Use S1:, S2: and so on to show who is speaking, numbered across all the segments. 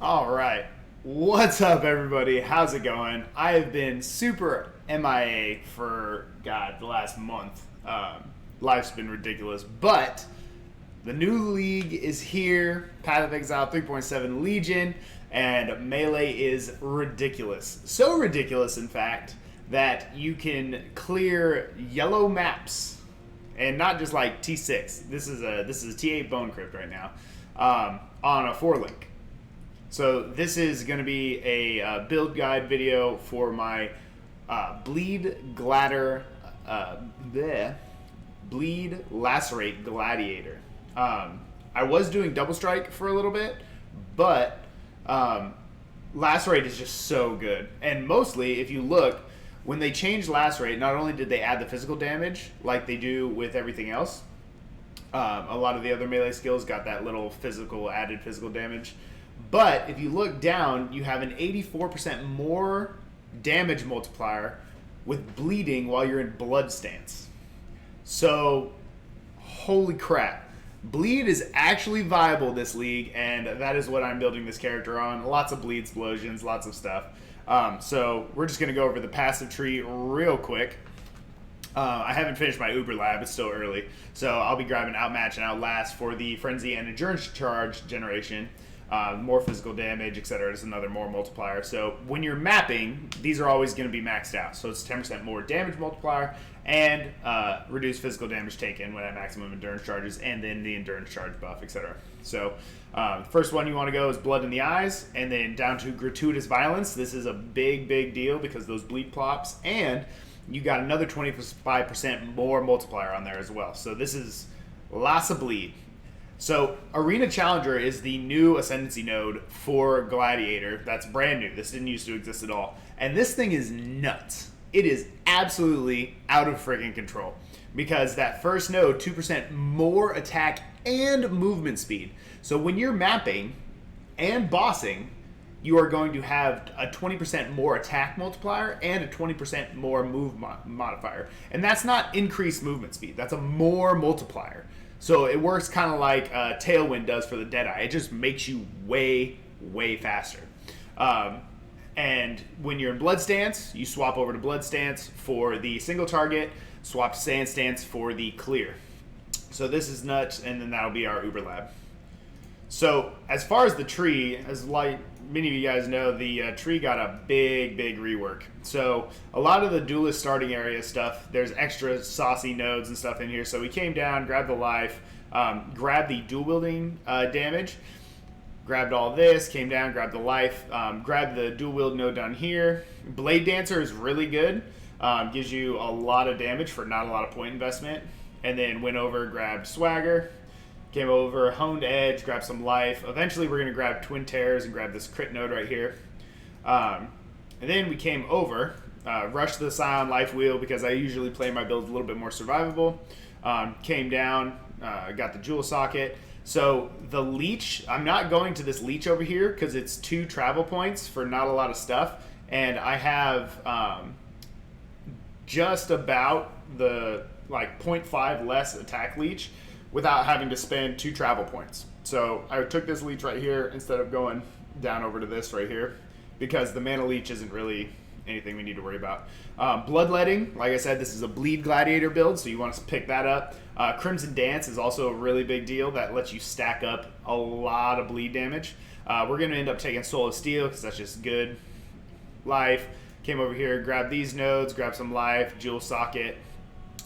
S1: All right. What's up, everybody? How's it going? I have been super MIA for, God, the last month. Life's been ridiculous. But the new league is here. Path of Exile 3.7 Legion. And Melee is ridiculous. So ridiculous, in fact, that you can clear yellow maps. And not just like T6. This is a T8 Bone Crypt right now. On a 4-link. So this is going to be a build guide video for my Bleed Lacerate Gladiator. I was doing double strike for a little bit, but Lacerate is just so good. And mostly, if you look, when they changed Lacerate, not only did they add the physical damage like they do with everything else, a lot of the other melee skills got that little added physical damage. But if you look down, you have an 84% more damage multiplier with bleeding while you're in blood stance. So, holy crap. Bleed is actually viable this league, and that is what I'm building this character on. Lots of bleed explosions, lots of stuff. So we're just going to go over the passive tree real quick. I haven't finished my Uber Lab, it's still early. So I'll be grabbing Outmatch and Outlast for the Frenzy and Endurance Charge generation. More physical damage, etc. It's another more multiplier. So when you're mapping, these are always going to be maxed out. So it's 10% more damage multiplier and reduced physical damage taken when at maximum endurance charges, and then the endurance charge buff, etc. So first one you want to go is Blood in the Eyes, and then down to Gratuitous Violence. This is a big deal because those bleed plops, and you got another 25% more multiplier on there as well. So this is lots of bleed. So, Arena Challenger is the new Ascendancy node for Gladiator. That's brand new. This didn't used to exist at all. And this thing is nuts. It is absolutely out of friggin' control. Because that first node, 2% more attack and movement speed. So when you're mapping and bossing, you are going to have a 20% more attack multiplier and a 20% more move modifier. And that's not increased movement speed. That's a more multiplier. So it works kind of like Tailwind does for the Deadeye. It just makes you way faster. And when you're in Blood Stance, you swap over to Blood Stance for the single target, swap to Sand Stance for the clear. So this is nuts, and then that'll be our Uber Lab. So as far as the tree, as like many of you guys know, the tree got a big rework. So a lot of the duelist starting area stuff, there's extra saucy nodes and stuff in here. So we came down, grabbed the life, grabbed the dual wielding damage, grabbed all this, came down, grabbed the life, grabbed the dual wield node down here. Blade Dancer is really good, gives you a lot of damage for not a lot of point investment. And then went over, grabbed Swagger. Came over, honed edge, grabbed some life. Eventually we're going to grab Twin Terrors and grab this crit node right here. And then we came over, rushed the Scion life wheel because I usually play my build a little bit more survivable. Came down, got the jewel socket. So the leech, I'm not going to this leech over here because it's 2 travel points for not a lot of stuff. And I have just about the 0.5 less attack leech without having to spend 2 travel points. So I took this leech right here instead of going down over to this right here because the mana leech isn't really anything we need to worry about. Bloodletting, like I said, this is a Bleed Gladiator build, so you want to pick that up. Crimson Dance is also a really big deal that lets you stack up a lot of bleed damage. We're going to end up taking Soul of Steel because that's just good. Life, came over here, grab these nodes, grab some life, jewel socket,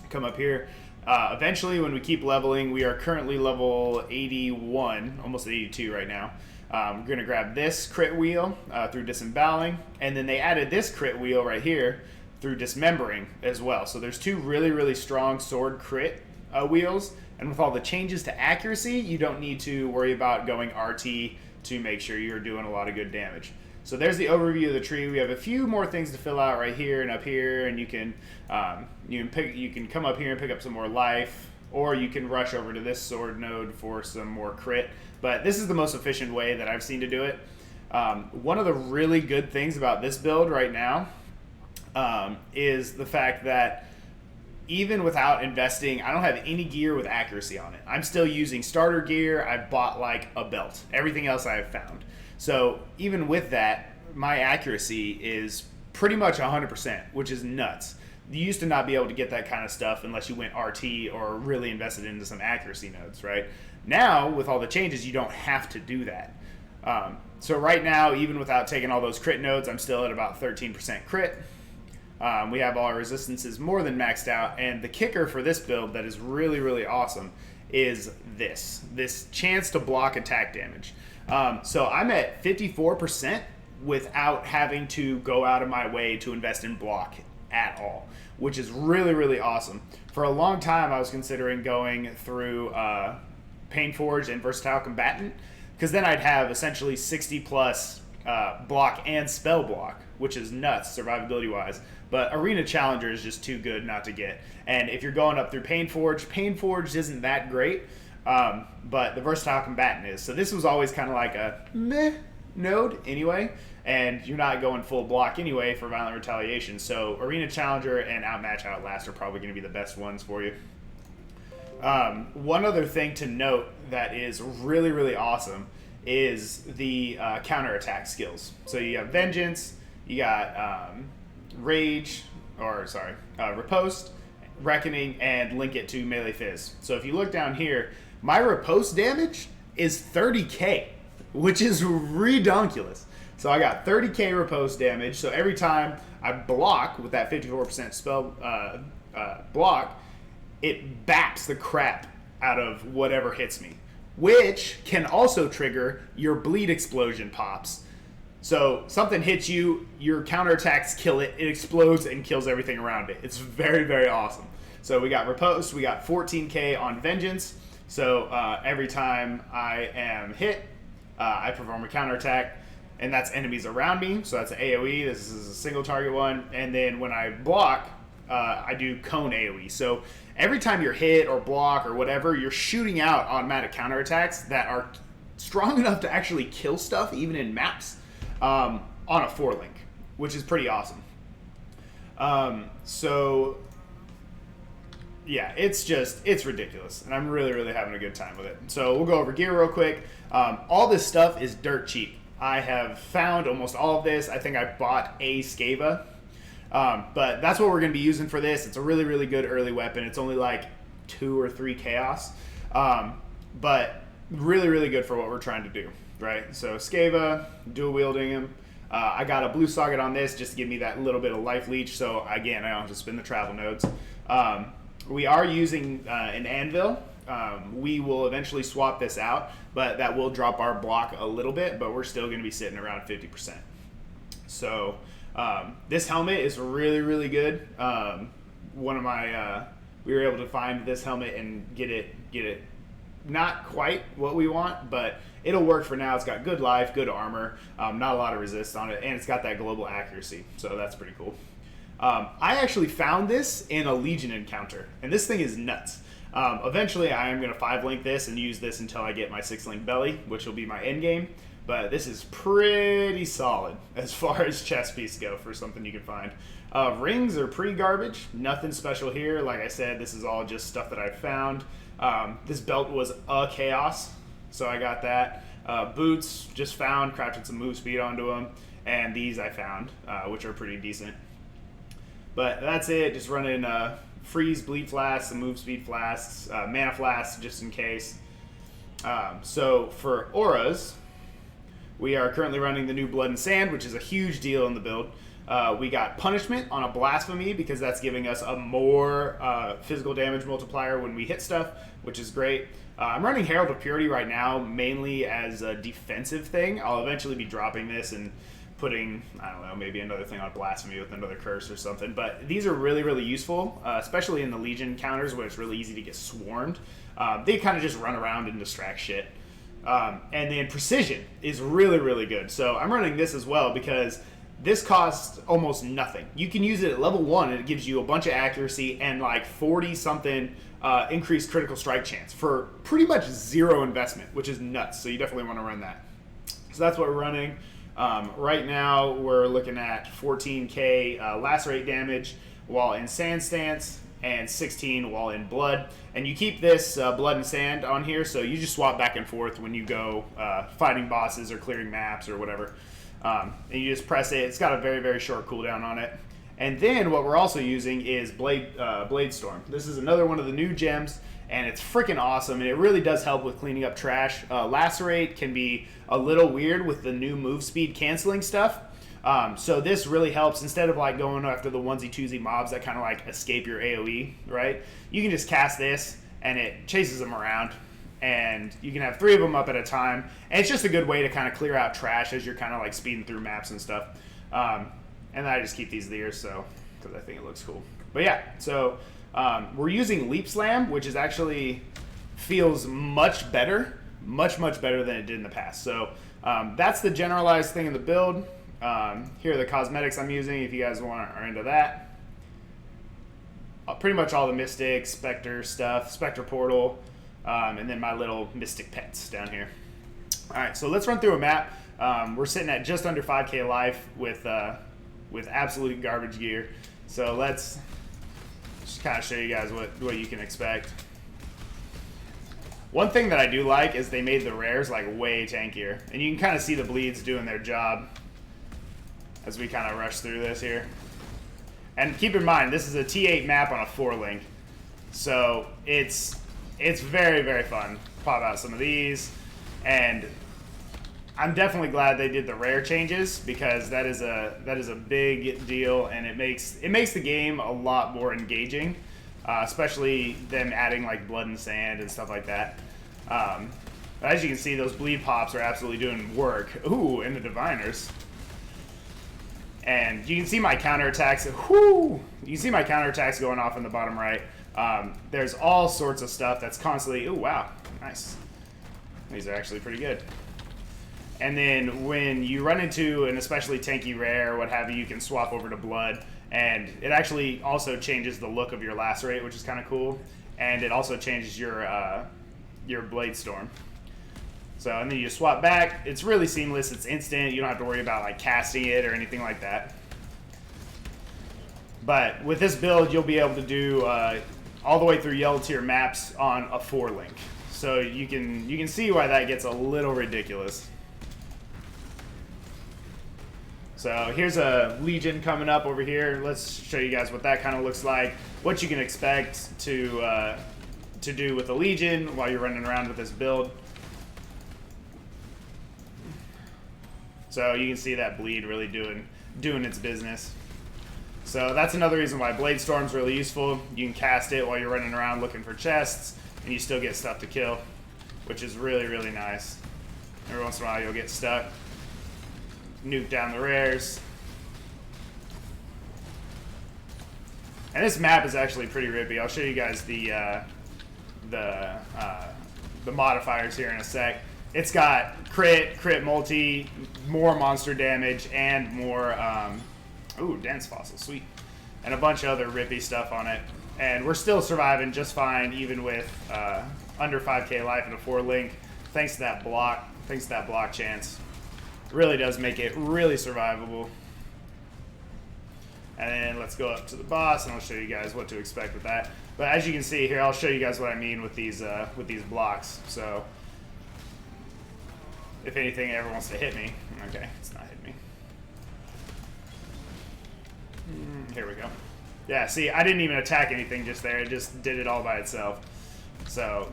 S1: come up here. Eventually, when we keep leveling, we are currently level 81, almost 82 right now. We're going to grab this crit wheel through Disemboweling, and then they added this crit wheel right here through Dismembering as well. So there's 2 really strong sword crit wheels, and with all the changes to accuracy, you don't need to worry about going RT to make sure you're doing a lot of good damage. So there's the overview of the tree. We have a few more things to fill out right here and up here, and you can come up here and pick up some more life, or you can rush over to this sword node for some more crit. But this is the most efficient way that I've seen to do it. One of the really good things about this build right now is the fact that even without investing, I don't have any gear with accuracy on it. I'm still using starter gear. I bought like a belt. Everything else I have found. So even with that, my accuracy is pretty much 100%, which is nuts. You used to not be able to get that kind of stuff unless you went RT or really invested into some accuracy nodes, right? Now, with all the changes, you don't have to do that. So right now, even without taking all those crit nodes, I'm still at about 13% crit. We have all our resistances more than maxed out, and the kicker for this build that is really, really awesome is this chance to block attack damage. So I'm at 54% without having to go out of my way to invest in block at all, which is really, really awesome. For a long time, I was considering going through Painforged and Versatile Combatant, because then I'd have essentially 60 plus block and spell block, which is nuts survivability wise. But Arena Challenger is just too good not to get. And if you're going up through Painforged isn't that great, but the Versatile Combatant is. So this was always kind of like a meh node anyway, and you're not going full block anyway for Violent Retaliation. So Arena Challenger and Outmatch Outlast are probably going to be the best ones for you. One other thing to note that is really, really awesome is the counterattack skills. So you have Vengeance, you got Riposte, Reckoning, and link it to Melee Phys. So if you look down here, my Riposte damage is 30k, which is redonkulous. So I got 30k Riposte damage, so every time I block with that 54% spell block, it baps the crap out of whatever hits me, which can also trigger your bleed explosion pops. So something hits you, your counterattacks kill it, it explodes and kills everything around it. It's very, very awesome. So we got Riposte, we got 14k on Vengeance. So every time I am hit, I perform a counterattack, and that's enemies around me. So that's an AoE, this is a single target one. And then when I block, I do cone AoE. So every time you're hit or block or whatever, you're shooting out automatic counterattacks that are strong enough to actually kill stuff, even in maps, on a 4-link, which is pretty awesome. So yeah, it's ridiculous, and I'm really, really having a good time with it. So we'll go over gear real quick. All this stuff is dirt cheap. I have found almost all of this. I think I bought a Scava. But that's what we're going to be using for this. It's a really, really good early weapon. It's only like 2 or 3 chaos. But really, really good for what we're trying to do, right? So Scava, dual wielding him. I got a blue socket on this just to give me that little bit of life leech. So again, I don't have to spin the travel nodes. We are using an anvil. We will eventually swap this out, but that will drop our block a little bit, but we're still going to be sitting around 50%. So this helmet is really, really good. One of my, we were able to find this helmet and get it not quite what we want, but it'll work for now. It's got good life, good armor, not a lot of resist on it, and it's got that global accuracy, so that's pretty cool. I actually found this in a Legion encounter, and this thing is nuts. Eventually, I am going to 5-link this and use this until I get my 6-link belly, which will be my end game. But this is pretty solid as far as chest piece go for something you can find. Rings are pretty garbage. Nothing special here. Like I said, this is all just stuff that I found. This belt was a chaos, so I got that. Boots, just found, crafted some move speed onto them. And these I found, which are pretty decent. But that's it. Just running freeze, bleed flasks, some move speed flasks, mana flasks just in case. So for auras, we are currently running the new Blood and Sand, which is a huge deal in the build. We got Punishment on a Blasphemy because that's giving us a more physical damage multiplier when we hit stuff, which is great. I'm running Herald of Purity right now mainly as a defensive thing. I'll eventually be dropping this and putting, I don't know, maybe another thing on Blasphemy with another curse or something. But these are really, really useful, especially in the Legion counters where it's really easy to get swarmed. They kind of just run around and distract shit. And then Precision is really, really good. So I'm running this as well because this costs almost nothing. You can use it at level 1 and it gives you a bunch of accuracy and like 40-something increased critical strike chance for pretty much 0 investment, which is nuts. So you definitely want to run that. So that's what we're running. Right now we're looking at 14k lacerate damage while in Sand Stance. and 16 while in blood. And you keep this blood and sand on here, so you just swap back and forth when you go fighting bosses or clearing maps or whatever. And you just press it. It's got a very, very short cooldown on it. And then what we're also using is Blade Storm. This is another one of the new gems, and it's freaking awesome, and it really does help with cleaning up trash. Lacerate can be a little weird with the new move speed canceling stuff. So this really helps. Instead of like going after the onesie twosie mobs that kind of like escape your AoE, right? You can just cast this and it chases them around, and you can have 3 of them up at a time. And it's just a good way to kind of clear out trash as you're kind of like speeding through maps and stuff. And I just keep these there so because I think it looks cool. But yeah, so we're using Leap Slam, which is actually feels much better, much better than it did in the past. So that's the generalized thing in the build. Here are the cosmetics I'm using if you guys are into that. Pretty much all the Mystic, Spectre stuff, Spectre Portal, and then my little Mystic pets down here. Alright, so let's run through a map. We're sitting at just under 5k life with absolute garbage gear. So let's just kind of show you guys what you can expect. One thing that I do like is they made the rares like way tankier. And you can kind of see the bleeds doing their job as we kind of rush through this here. And keep in mind, this is a T8 map on a 4-link. So it's very, very fun. Pop out some of these. And I'm definitely glad they did the rare changes, because that is a big deal, and it makes the game a lot more engaging, especially them adding like blood and sand and stuff like that. But as you can see, those bleed pops are absolutely doing work. Ooh, and the diviners. And you can see my counterattacks. Whoo! You can see my counterattacks going off in the bottom right. There's all sorts of stuff that's constantly. Ooh, wow, nice. These are actually pretty good. And then when you run into an especially tanky rare or what have you, you can swap over to blood, and it actually also changes the look of your lacerate, which is kind of cool. And it also changes your blade storm. So, and then you just swap back. It's really seamless. It's instant. You don't have to worry about like casting it or anything like that. But with this build, you'll be able to do all the way through yellow tier maps on a 4-link. So you can see why that gets a little ridiculous. So here's a Legion coming up over here. Let's show you guys what that kind of looks like. What you can expect to do with the Legion while you're running around with this build. So you can see that bleed really doing its business. So that's another reason why Blade Storm's really useful. You can cast it while you're running around looking for chests, and you still get stuff to kill, which is really, really nice. Every once in a while you'll get stuck. Nuke down the rares. And this map is actually pretty rippy. I'll show you guys the modifiers here in a sec. It's got crit multi, more monster damage, and more, ooh, dense fossil, sweet. And a bunch of other rippy stuff on it. And we're still surviving just fine, even with under 5k life and a 4-link, thanks to that block chance. It really does make it really survivable. And then let's go up to the boss, and I'll show you guys what to expect with that. But as you can see here, I'll show you guys what I mean with these blocks. So if anything ever wants to hit me, okay, it's not hitting me. Here we go. Yeah, see, I didn't even attack anything just there. It just did it all by itself. So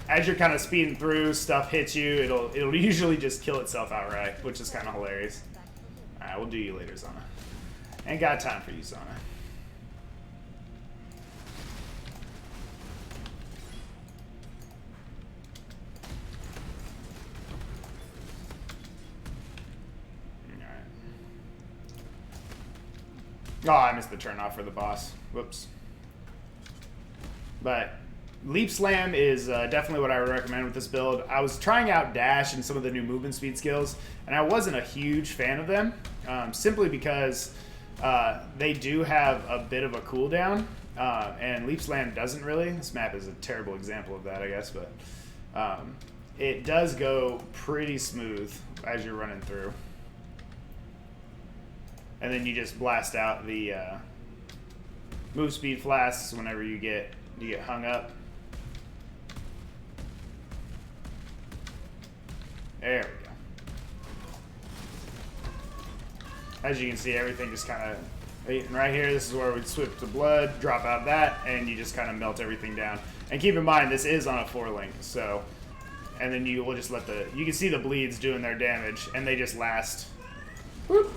S1: as you're kind of speeding through, stuff hits you. It'll usually just kill itself outright, which is kind of hilarious. All right, we'll do you later, Zana. Ain't got time for you, Zana. Oh, I missed the turn off for the boss. Whoops. But Leap Slam is definitely what I would recommend with this build. I was trying out Dash and some of the new movement speed skills, and I wasn't a huge fan of them, simply because they do have a bit of a cooldown, and Leap Slam doesn't really. This map is a terrible example of that, I guess, but it does go pretty smooth as you're running through. And then you just blast out the move speed flasks whenever you get hung up. There we go. As you can see, everything just kind of, right here, this is where we switch to blood, drop out that, and you just kind of melt everything down. And keep in mind, this is on a 4-link, so, and then you will just let you can see the bleeds doing their damage, and they just last. Whoop.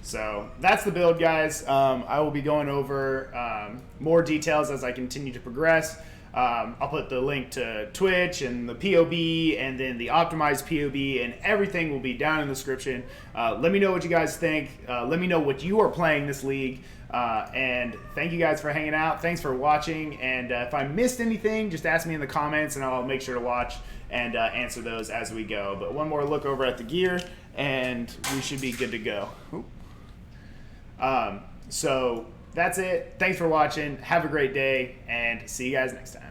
S1: So that's the build, guys. I will be going over more details as I continue to progress. I'll put the link to Twitch and the POB and then the optimized POB, and everything will be down in the description. Let me know what you guys think. Let me know what you are playing this league. And thank you guys for hanging out. Thanks for watching. And if I missed anything, just ask me in the comments and I'll make sure to watch and answer those as we go. But one more look over at the gear and we should be good to go. So that's it. Thanks for watching. Have a great day and see you guys next time.